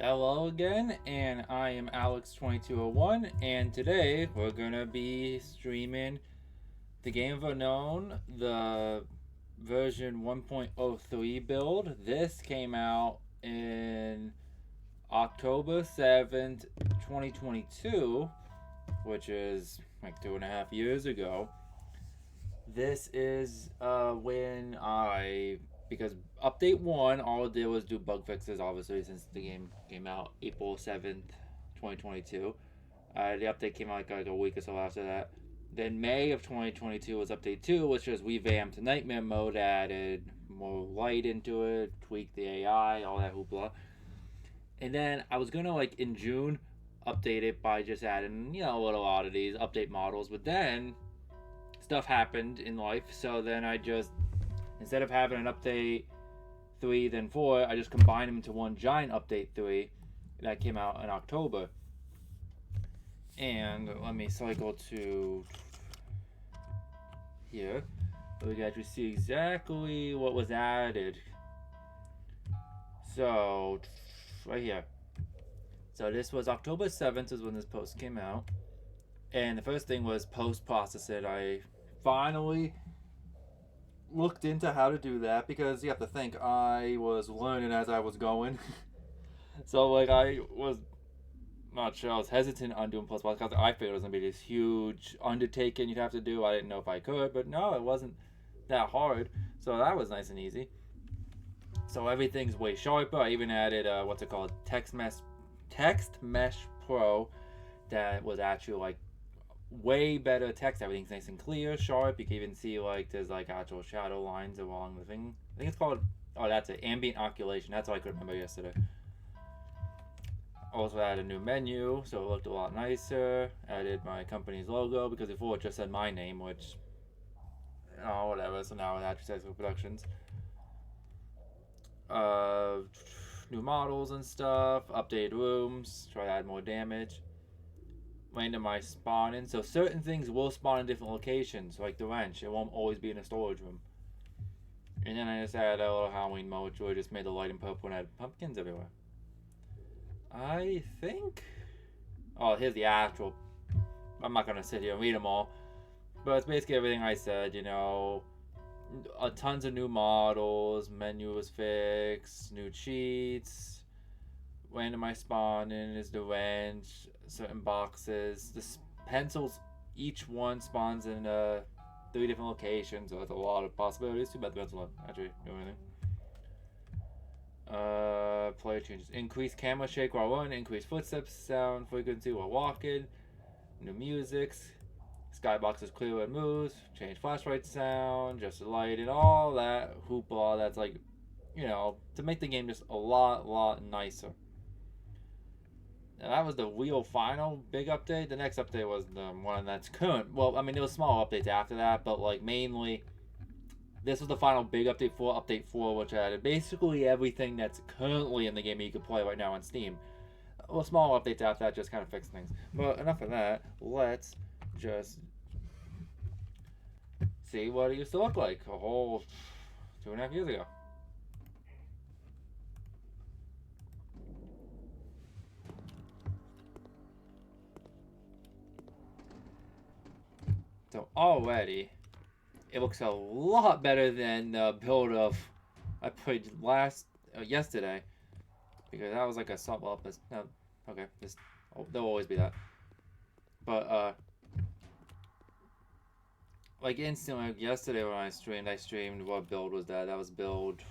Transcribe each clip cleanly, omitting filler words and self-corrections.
Hello again, and I am Alex2201, and today we're gonna be streaming the Game of Unknown, the version 1.03 build. This came out in October 7th, 2022, which is like 2.5 years ago. This is when because update 1, all it did was do bug fixes, obviously, since the game came out April 7th, 2022. The update came out like a week or so after that. Then May of 2022 was update 2, which was revamped Nightmare Mode, added more light into it, tweaked the AI, all that hoopla. And then I was gonna, like, in June, update it by just adding, little oddities, update models, but then stuff happened in life, so then I just, instead of having an update 3 then 4, I just combined them into one giant update 3 that came out in October. And let me cycle to here. We can actually see exactly what was added. So right here. So this was October 7th is when this post came out. And the first thing was post process it. I finally looked into how to do that, because you have to think I was learning as I was going. So like I was not sure, I was hesitant on doing post process because I figured it was gonna be this huge undertaking you'd have to do. I didn't know if I could, but no, it wasn't that hard. So that was nice and easy. So everything's way sharper. I even added what's it called, text mesh pro, that was actually like way better text. Everything's nice and clear, sharp. You can even see like there's like actual shadow lines along the thing. I think it's called, oh, that's it, ambient oculation. That's all I could remember yesterday. Also added a new menu, so it looked a lot nicer. Added my company's logo, because before it just said my name, which, oh, whatever. So now it actually says Productions. New models and stuff. Updated rooms. Try to add more damage. Randomized spawning, so certain things will spawn in different locations, like the wrench. It won't always be in a storage room. And then I just added a little Halloween mode, where I just made the light and purple and had pumpkins everywhere. I think, oh, here's the actual, I'm not gonna sit here and read them all, but it's basically everything I said. Tons of new models, menu was fixed, new cheats, randomized spawning is the wrench, certain boxes, the pencils, each one spawns in 3 different locations, so that's a lot of possibilities. Too bad the pencil don't actually do anything. Player changes: increase camera shake while running, increase footsteps sound frequency while walking, new musics, skybox is clear when moves, change flashlight sound, just the light, and all that hoopla that's like, to make the game just a lot nicer. Now that was the real final big update. The next update was the one that's current. Well, I mean, there was small updates after that, but like mainly, this was the final big update for update 4, which added basically everything that's currently in the game that you can play right now on Steam. Well, small updates after that just kind of fixed things. But enough of that. Let's just see what it used to look like a whole 2.5 years ago. So already, it looks a lot better than the build of I played yesterday, because that was like a sub up. No, okay, there'll always be that. But like instantly, like yesterday when I streamed what build was that? That was build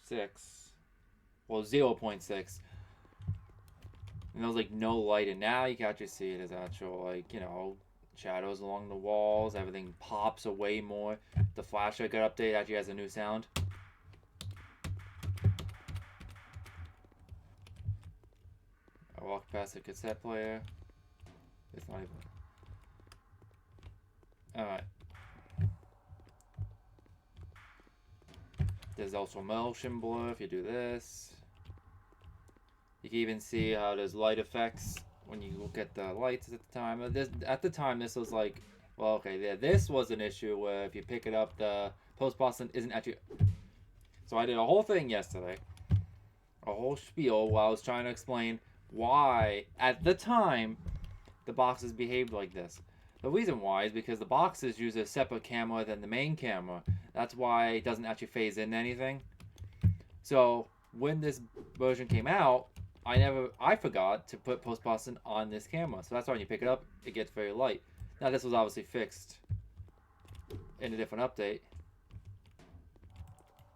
6, well 0.6, and there was like no light, and now you can actually see it as actual, like, shadows along the walls. Everything pops away more. The flashlight got updated. Actually has a new sound. I walked past the cassette player. It's not even. Alright. There's also motion blur if you do this. You can even see how there's light effects when you look at the lights at the time. At the time, this was like, well, okay, yeah, this was an issue where if you pick it up, the post processing isn't actually. So I did a whole thing yesterday a whole spiel while I was trying to explain why, at the time, the boxes behaved like this. The reason why is because the boxes use a separate camera than the main camera. That's why it doesn't actually phase in anything. So when this version came out, I forgot to put post processing on this camera. So that's why when you pick it up, it gets very light. Now this was obviously fixed in a different update.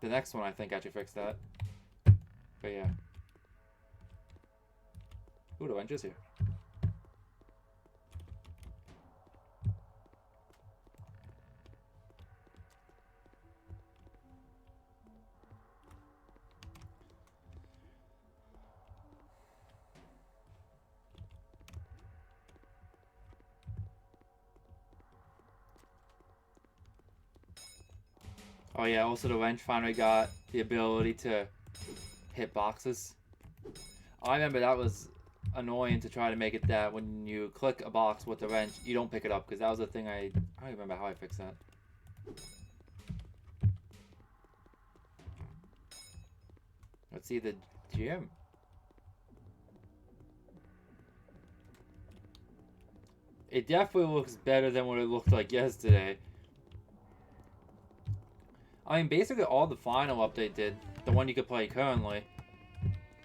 The next one I think actually fixed that. But yeah. Ooh, the wrench is here. Oh yeah, also the wrench finally got the ability to hit boxes. I remember that was annoying to try to make it that when you click a box with the wrench, you don't pick it up, because that was the thing I don't remember how I fixed that. Let's see the gym. It definitely looks better than what it looked like yesterday. I mean, basically all the final update did, the one you could play currently,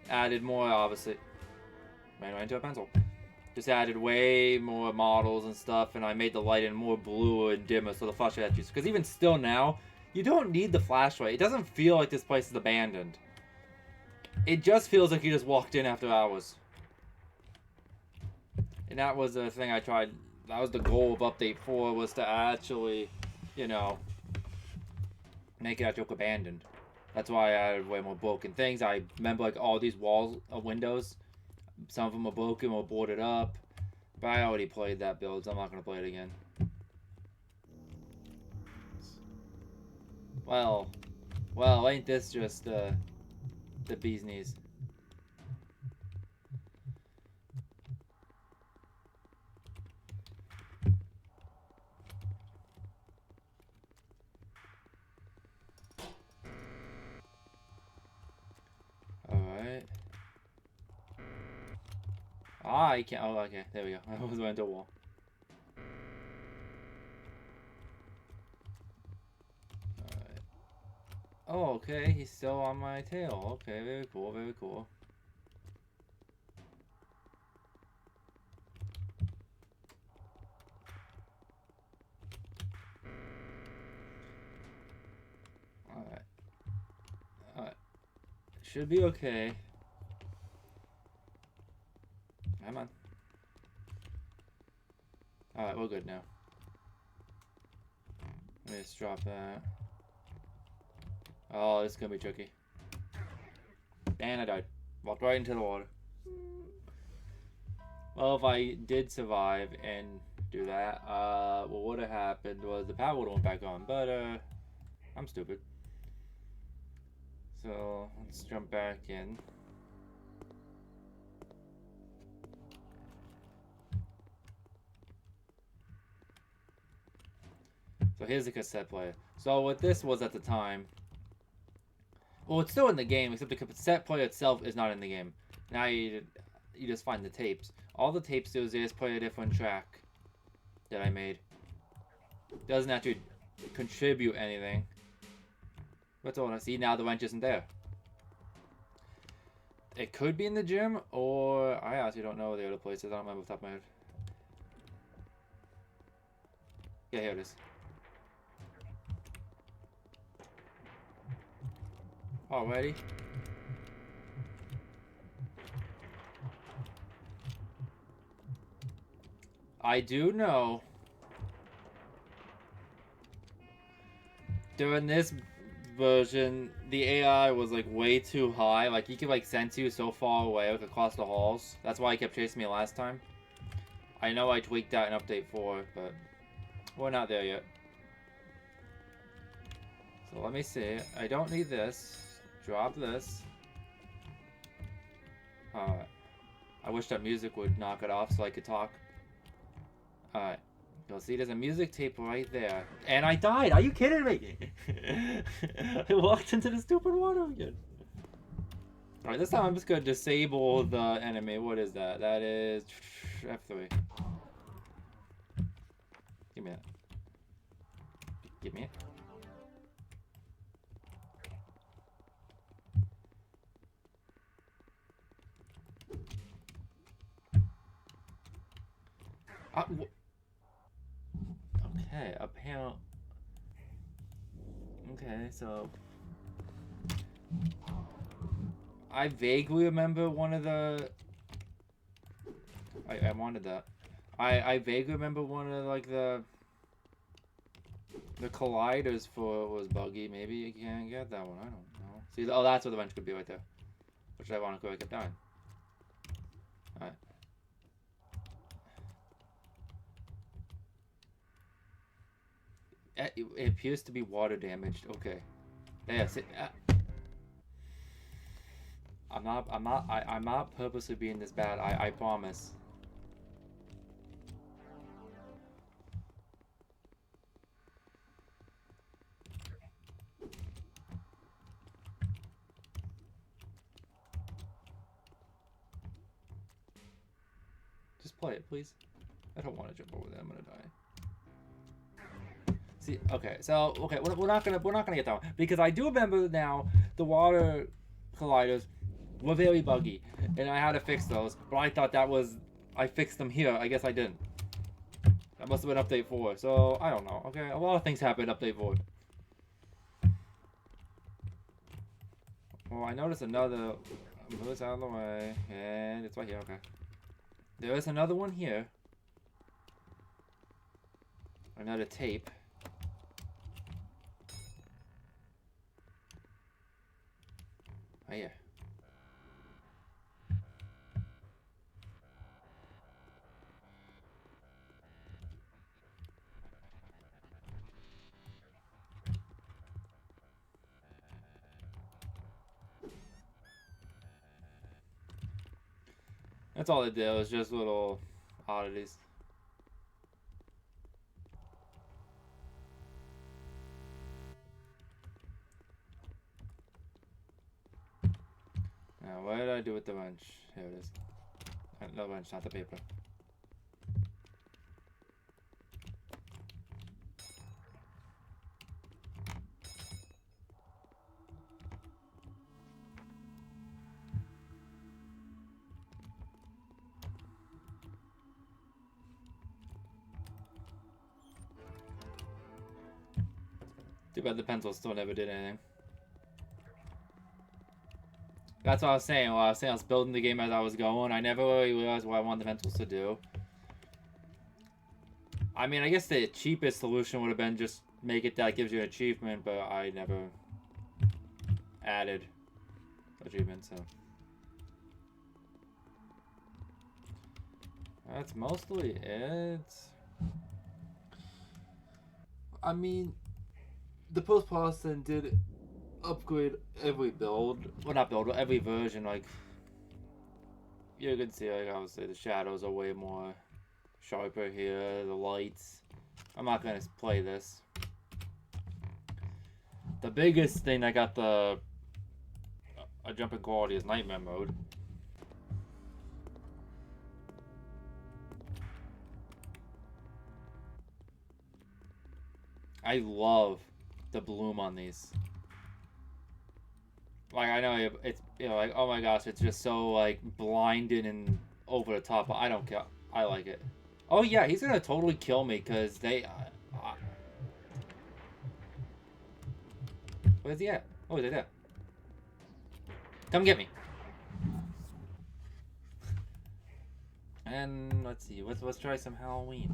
added more, obviously. Ran right into a pencil. Just added way more models and stuff, and I made the lighting more blue and dimmer so the flashlight use. Because even still now, you don't need the flashlight. It doesn't feel like this place is abandoned. It just feels like you just walked in after hours. And that was the thing I tried. That was the goal of Update 4, was to actually, you know, make it actually look abandoned. That's why I added way more broken things. I remember like all these walls of windows. Some of them are broken or boarded up. But I already played that build, so I'm not going to play it again. Well, ain't this just the bee's knees? Alright. Ah, you can't. Oh, okay. There we go. I was went to a wall. Alright. Oh, okay. He's still on my tail. Okay, very cool, very cool. Alright. Alright. Should be okay. Come on. Alright, we're good now. Let me just drop that. Oh, this is gonna be tricky. And I died. Walked right into the water. Well, if I did survive and do that, what would have happened was the power would have went back on, but, I'm stupid. So, let's jump back in. So here's the cassette player. So what this was at the time, well, it's still in the game, except the cassette player itself is not in the game. Now you just find the tapes. All the tapes do is they just play a different track that I made. Doesn't actually contribute anything. That's all I see. Now the wrench isn't there. It could be in the gym, or I actually don't know the other places. I don't remember off the top of my head. Yeah, here it is. Alrighty. I do know during this version the AI was like way too high. Like he could like sense you so far away, like across the halls. That's why he kept chasing me last time. I know I tweaked that in update 4, but we're not there yet. So let me see. I don't need this. Drop this. Alright. I wish that music would knock it off so I could talk. Alright. You'll see there's a music tape right there. And I died! Are you kidding me? I walked into the stupid water again. Alright, this time I'm just gonna disable the enemy. What is that? That is F3. Give me that. Give me it. Okay, apparently. Okay, so I vaguely remember one of the. I wanted that. I vaguely remember one of like the colliders for was buggy. Maybe you can't get that one. I don't know. See, oh, that's what the wrench could be right there. Which ironically I kept dying. All right. It appears to be water damaged. Okay. Yeah. See, I'm not purposely being this bad. I promise. Just play it, please. I don't want to jump over there. I'm gonna die. See, okay, so we're not gonna get that one because I do remember now the water colliders were very buggy, and I had to fix those. But I thought that was I fixed them here. I guess I didn't. That must have been update 4. So I don't know. Okay, a lot of things happened update 4. Well, I noticed another. Move this out of the way, and it's right here. Okay. There is another one here. Another tape. Oh yeah. That's all it did. It was just little oddities. Now, what did I do with the wrench? Here it is. No wrench, not the paper. Too bad the pencil still never did anything. That's what I was saying. While I was building the game as I was going, I never really realized what I wanted the pencils to do. I mean, I guess the cheapest solution would have been just make it that gives you an achievement, but I never added achievements, so. That's mostly it. I mean, the post-processing did upgrade every build. Well, not build, every version. Like, you can see, like, obviously the shadows are way more sharper here. The lights. I'm not gonna play this. The biggest thing that got a jump in quality is Nightmare mode. I love the bloom on these. Like, I know it's, you know, like, oh my gosh, it's just so, like, blinded and over the top, but I don't care. I like it. Oh yeah, he's gonna totally kill me, because they... Where's he at? Oh, they're there. Come get me. And, let's see, let's try some Halloween.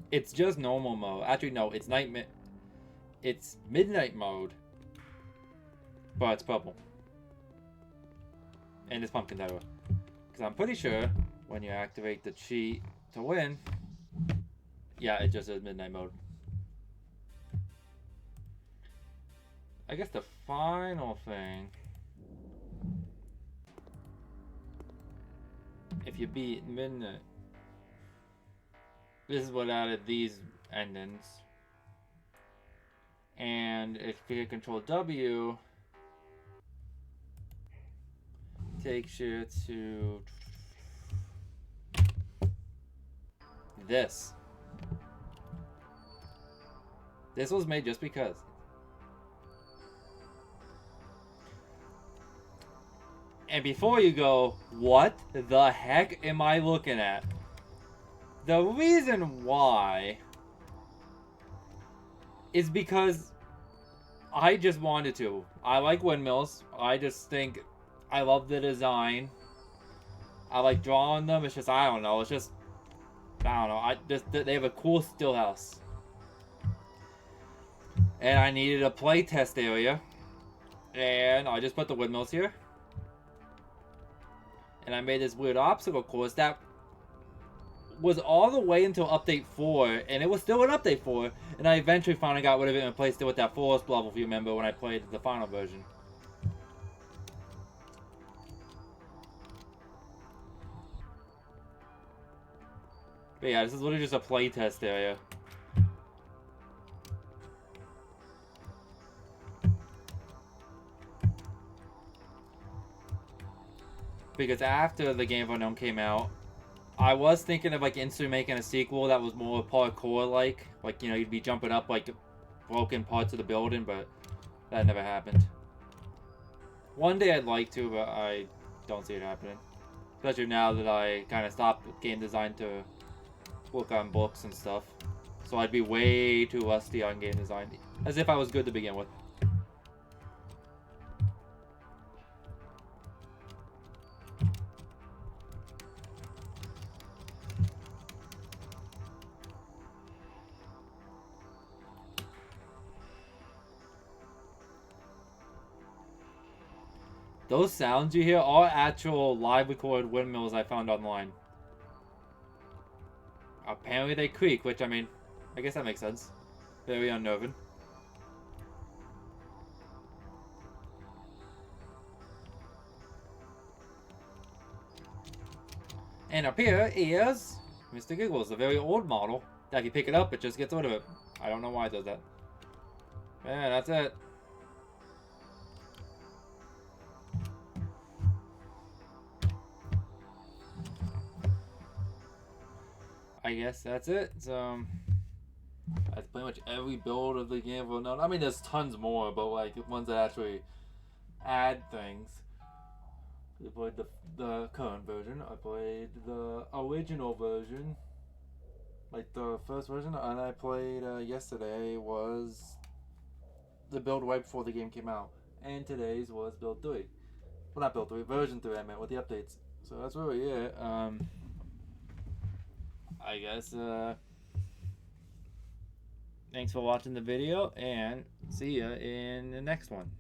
It's just normal mode. Actually, no, it's it's midnight mode. But it's purple. And it's pumpkin diver. Because I'm pretty sure when you activate the cheat to win, yeah, it just says midnight mode. I guess the final thing, if you beat midnight, this is what added these endings. And if you hit Control W, takes you to this. This was made just because. And before you go, what the heck am I looking at? The reason why is because I just wanted to. I like windmills. I just think I love the design. I like drawing them. It's just, I don't know. It's just, I don't know. They have a cool still house. And I needed a play test area. And I just put the windmills here. And I made this weird obstacle course that was all the way until update 4, and it was still an update 4, and I eventually finally got rid of it and replaced it with that forest level, if you remember, when I played the final version. But yeah, this is literally just a playtest area. Because after the Game of Unknown came out, I was thinking of like instantly making a sequel that was more parkour-like. Like, you know, you'd be jumping up like broken parts of the building, but that never happened. One day I'd like to, but I don't see it happening. Especially now that I kind of stopped game design to work on books and stuff. So I'd be way too rusty on game design. As if I was good to begin with. Those sounds you hear are actual live recorded windmills I found online. Apparently they creak, which, I mean, I guess that makes sense. Very unnerving. And up here is Mr. Giggles, a very old model. That if you pick it up, it just gets rid of it. I don't know why it does that. Yeah, that's it. I guess that's it. So that's pretty much every build of the Game of Unknown. I mean, there's tons more, but like ones that actually add things. I played the current version. I played the original version, like the first version, and I played yesterday was the build right before the game came out, and today's was build 3. Well, not build 3, version 3. I meant with the updates. So that's really it. I guess. Thanks for watching the video, and see ya in the next one.